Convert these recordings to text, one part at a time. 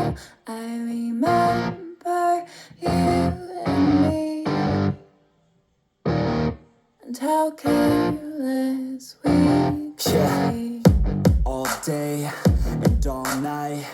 now I remember you and me, and how careless we could be. All day and all night,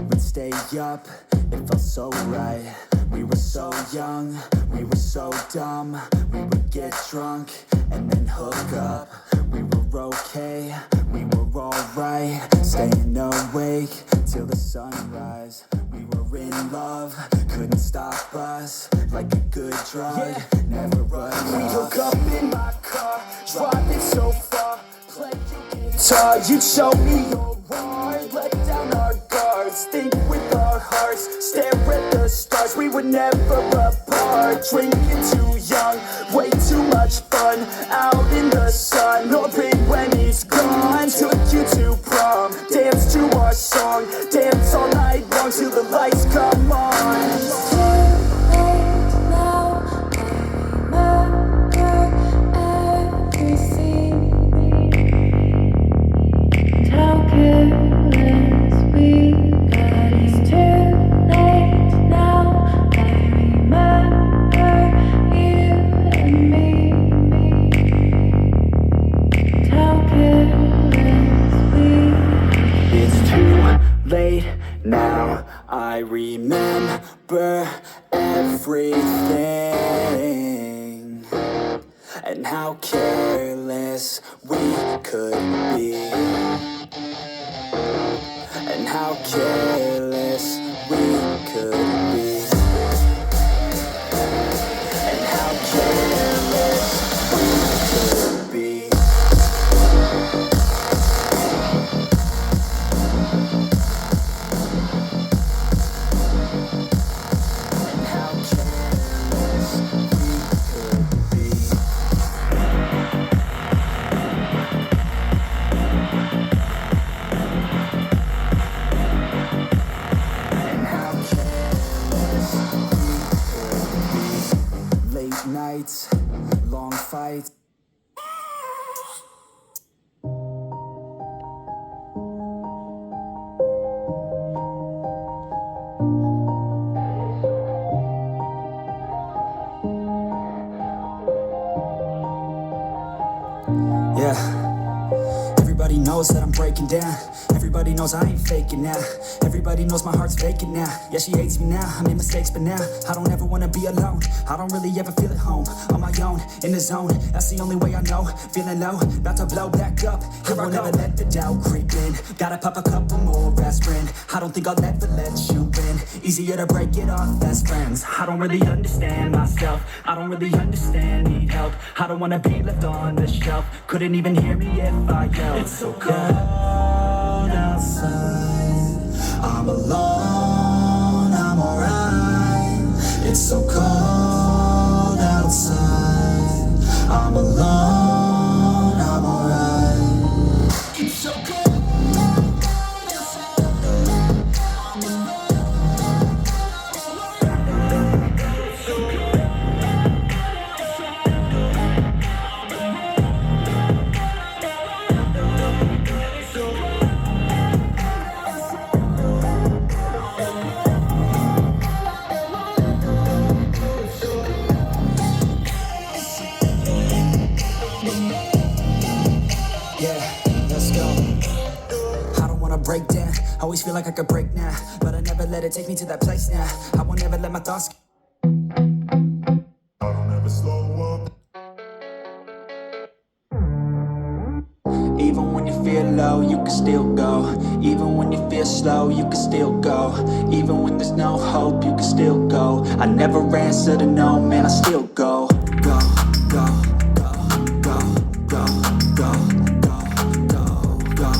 we'd stay up, it felt so right. We were so young, we were so dumb. We would get drunk and then hook up. We were okay, we were alright. Staying awake till the sunrise. We were in love, couldn't stop us. Like a good drug, never run We off. hook up in my car, driving so far. Play your guitar, you'd show me your art. Let down our guards, think with our hearts. Stare at the stars, we were never apart. Drinking too young, way too much fun. Out in the sun, hoping when he's gone. Took you to prom, dance to our song. Dance all night long till the lights come on. Late now, I remember everything, and how careless we could be, and how careless we could be, and how careless we could be. Nights, long fights. Yeah. Everybody knows that I'm breaking down. Everybody knows I ain't faking now. Everybody knows my heart's vacant now. Yeah, she hates me now, I made mistakes but now I don't ever wanna be alone. I don't really ever feel at home. On my own, in the zone, that's the only way I know. Feeling low, about to blow back up. Here I won't ever let the doubt creep in. Gotta pop a couple more aspirin. I don't think I'll ever let you in. Easier to break it off best friends. I don't really understand myself. I don't really understand, need help. I don't wanna be left on the shelf. Couldn't even hear me if I yelled. It's so cold outside, I'm alone, I'm alright. It's so cold outside, I'm alone, I'm alright. It's so cold. Break down, always feel like I could break now, but I never let it take me to that place now. I won't ever let my thoughts I don't ever slow up. Even when you feel low, you can still go. Even when you feel slow, you can still go. Even when there's no hope, you can still go. I never answer to no, man, I still go. Go, go, go, go, go, go, go, go,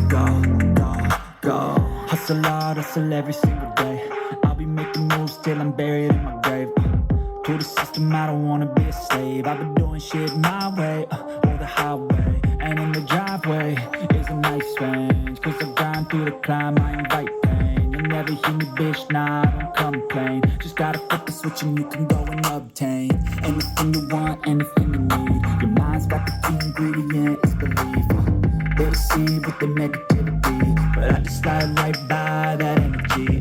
go, go, go. Hustle hard, hustle every single day. I'll be making moves till I'm buried in my grave. To the system, I don't wanna be a slave. I've been doing shit my way, or the highway. And in the driveway is a nice range. Cause I grind through the climb, I invite pain. You'll never hear me, bitch, nah, I don't complain. Just gotta flip the switch and you can go and obtain anything you want, anything you need. Your mind's got the key ingredient, it's belief. They deceive with the negativity, but but I just slide right by that energy.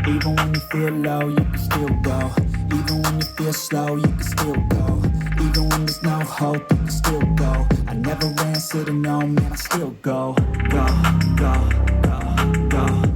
Even when you feel low, you can still go. Even when you feel slow, you can still go. Even when there's no hope, you can still go. I never answer to no, man, I still go. Go, go, go, go.